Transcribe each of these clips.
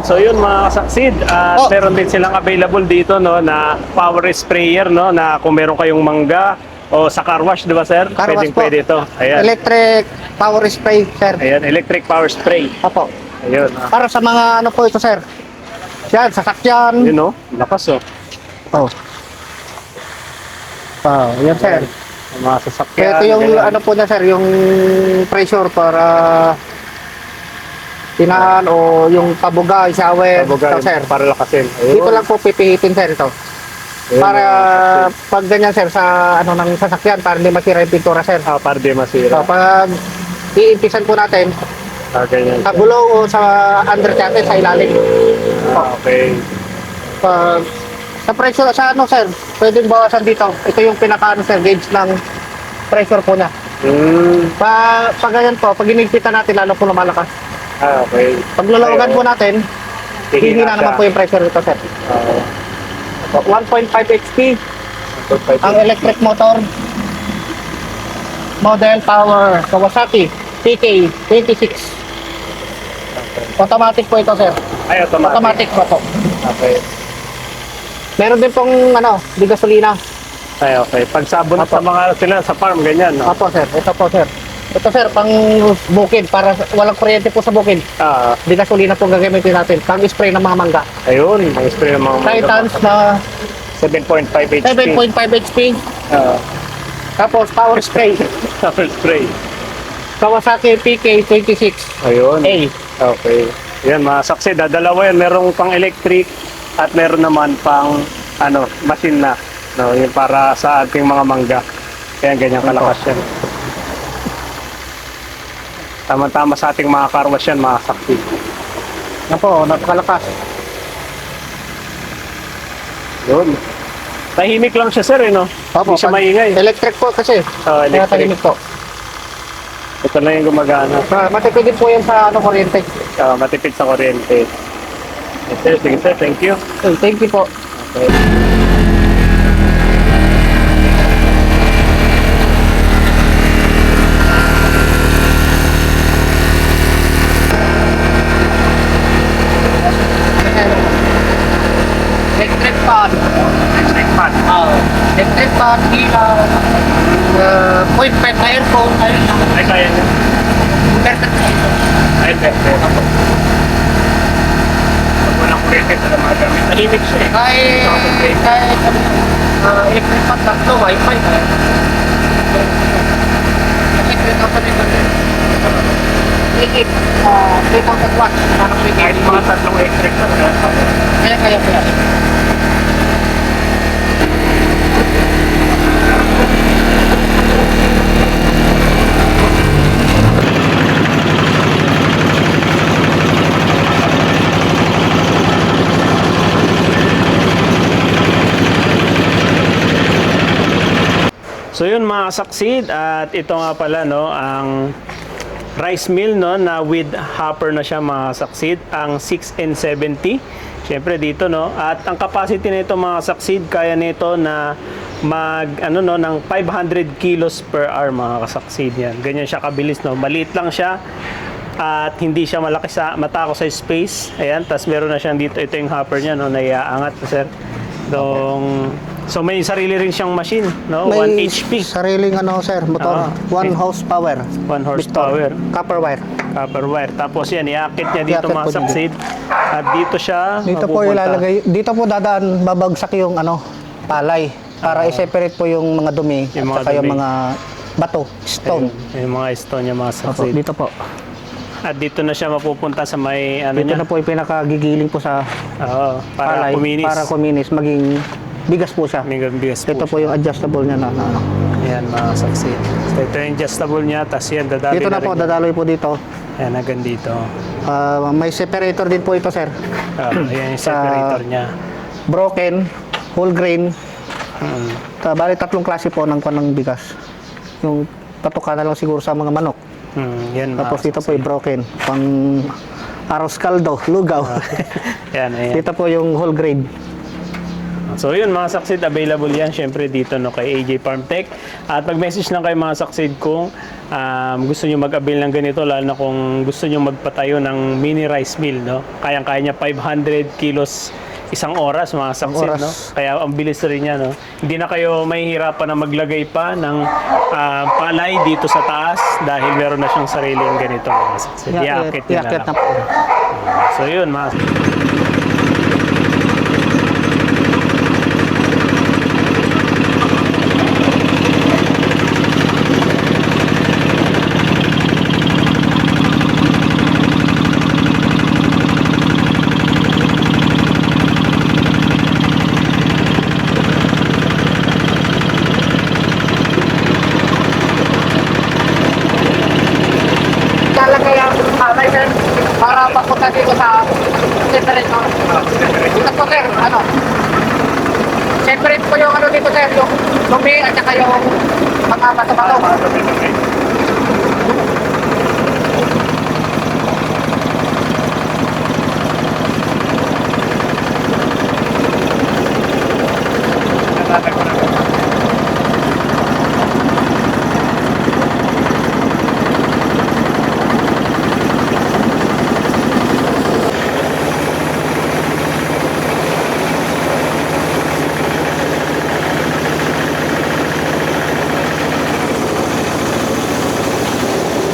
So yun mga kasaksid, at meron din silang available dito no na power sprayer no na kung meron kayong mangga o sa car wash, di ba sir? Car wash po. Pwede ito. Ayan. Electric power spray, sir. Ayan, electric power spray. Opo. Ayun. Para sa mga ano po ito, sir. Yan, sasakyan. Yun no, lakas oh. Oh. Oh, yan, sir. Ang mga sasakyan. Ito yung ganyan. ano po niya, sir, yung pressure para tinaan o yung pabuga, shower, Tabugan, ito, sir. para lakasin. Ayun. Dito lang po pipihitin, sir, ito. Ayun, Para mga pag ganyan, sir, sa ano ng sasakyan, para hindi masira yung pintura, sir. para di So, masira. pag iimpisan po natin, Ganyan. sa gulong o sa undercarriage, sa ilalim. Okay. Pag sa pressure, sa ano, sir, pwedeng bawasan dito. Ito yung pinaka, ano, sir, gauge ng pressure po niya. Pag ganyan po, pag inigpitan natin, lalo po lumalakas. Okay. Pag lalawagan po natin, hihina naman po yung pressure dito, sir. 1.5 HP, ang electric motor. Model power, Kawasaki, PK26. Automatic po ito, sir. Ay, Automatic po. Okay. Meron din pong, ano, di gasolina. Ay, okay. Pagsabon sa mga sila sa farm, ganyan, no? Opo, sir. Ito po, sir. Ito, sir, pang bukid, para walang kuryente po sa bukid. Di gasolina po gagamitin natin. Pang spray ng mga mangga. Ayun, mga spray ng mga Titans na 7.5 HP. 7.5 HP. Tapos, power spray. Power spray. Kawasaki PK26. Ayun. A. Okay. Yan, mga saksi, dalawa yan. Merong pang electric at meron naman pang machine na. No, yung para sa ating mga mangga. Kaya ganyan kalakas yan. Tama-tama sa ating mga car wash yan, mga saksi. Yan po, napakalakas. Yun. Tahimik lang siya, sir, no? Opo, Hindi siya pag- maingay. Electric po kasi. Kaya Electric. tahimik po. Ito na yung gumagana. Matipid din po yan sa ano, kuryente. Matipid sa kuryente. Yes, sir. Sige, sir. Thank you. Okay, thank you po. Okay. Electric fan. Electric fan. Electric fan, ilaw, point pen na airphone, ayun lang. Ay, kaya niya. Inverter na ito. Ay, pwede. Pag walang kuryente, talaga magamit. Tahimik siya eh. Kahit electric fan, tatlo, wifi. Electric fan ito. 3,000 watts. Kahit mga tatlong electric fan. Kaya. So yun mga kasaksid, at ito nga pala no, ang rice mill no, na with hopper na siya mga kasaksid, ang 6N70. Siyempre dito no, at ang capacity nito mga kasaksid, kaya nito na ng 500 kilos per hour mga kasaksid yan. Ganyan siya kabilis no, maliit lang siya at hindi siya malaki sa matako sa space. Ayan, tas meron na siyang dito, ito yung hopper niya no, na iaangat sir. So may sarili rin siyang machine, no? 1 HP. Sariling ano, sir, motor. 1 horsepower. 1 horsepower. Copper wire. Copper wire. Tapos yan, iakit niya dito Iakit mga po dito. saksid. At dito siya Dito po mapupunta. ilalagay. Dito po dadaan, babagsak yung ano, palay. Para i-separate po yung mga dumi Yung mga at saka yung dumi. mga bato, stone. Ayun, yung mga stone niya mga Opo, saksid. dito po. At dito na siya mapupunta sa may Dito na po yung pinakagigiling po sa para palay. kuminis. Para kuminis, maging bigas po siya. May bigas po. Ito po yung adjustable niya na ano. Ayan mga saksid. So ito yung adjustable niya. Tapos yan, dadali Dito na po, rin. dadaloy po dito. Ayan, hanggang dito. May separator din po ito, sir. Ayan yung separator niya. Broken, whole grain. Hmm. Bali tatlong klase po ng bigas. Yung patuka na lang siguro sa mga manok. Yan mga Tapos dito po saksid. yung broken. Pang aros kaldo, lugaw. Ayan, ayan. Dito po yung whole grain. So yun mga saksid, available yan syempre dito no kay AJ Farm Tech. At mag-message lang kayo mga saksid kung gusto nyo mag-avail ng ganito, lalo na kung gusto nyo magpatayo ng mini rice mill, no? Kayang-kaya niya 500 kilos isang oras mga saksid, oras. no? Kaya ang bilis rin niya, no? Hindi na kayo mahihirapan na maglagay pa ng palay dito sa taas dahil meron na siyang sariling ganito mga saksid. Iakit niya na Iakit lang. na po. So yun mga Talaga yung sir, para papunta dito sa separate, no? Dito po sir, ano? Separate po yung ano dito sir, yung lumi at saka yung mga bato-bato.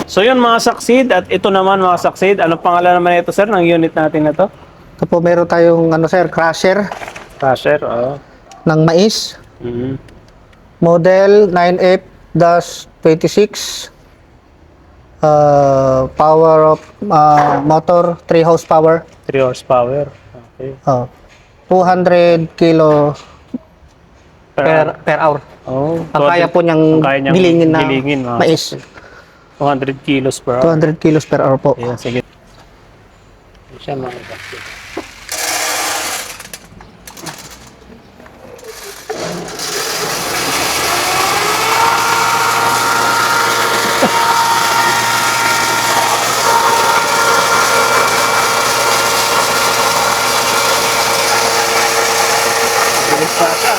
So yun mga saksid, at ito naman mga saksid, ano pangalan naman ito sir ng unit natin na to? Ito po meron tayong ano sir, crusher Crusher, oo. ng mais. Mhm. Model 9F-26. Power of motor 3 horsepower. 3 horsepower. Okay. 200 kilo per hour. Oh, Ang kaya po niyang gilingin na mga mais. saksid. 200 kilos per hour. 200 kilos per hour po. Ayan, sige. Siya mga saksid. Bilis pa siya.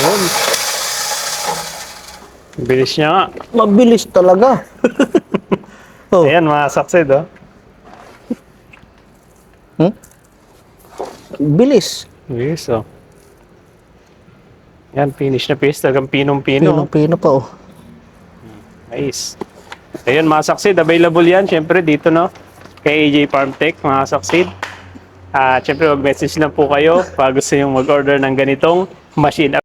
Yun. Bilis niya nga. Mabilis talaga. Oh. Ayan mga saksid, oh. Bilis. Bilis, oh. Yan, finish na finish. Talagang pinong-pino. Pino pa oh. Nice. Ayun mga saksid, available yan. Siyempre dito, no? Kay AJ Farm Tech, mga saksid. Siyempre mag-message lang po kayo pag gusto nyo mag-order ng ganitong machine.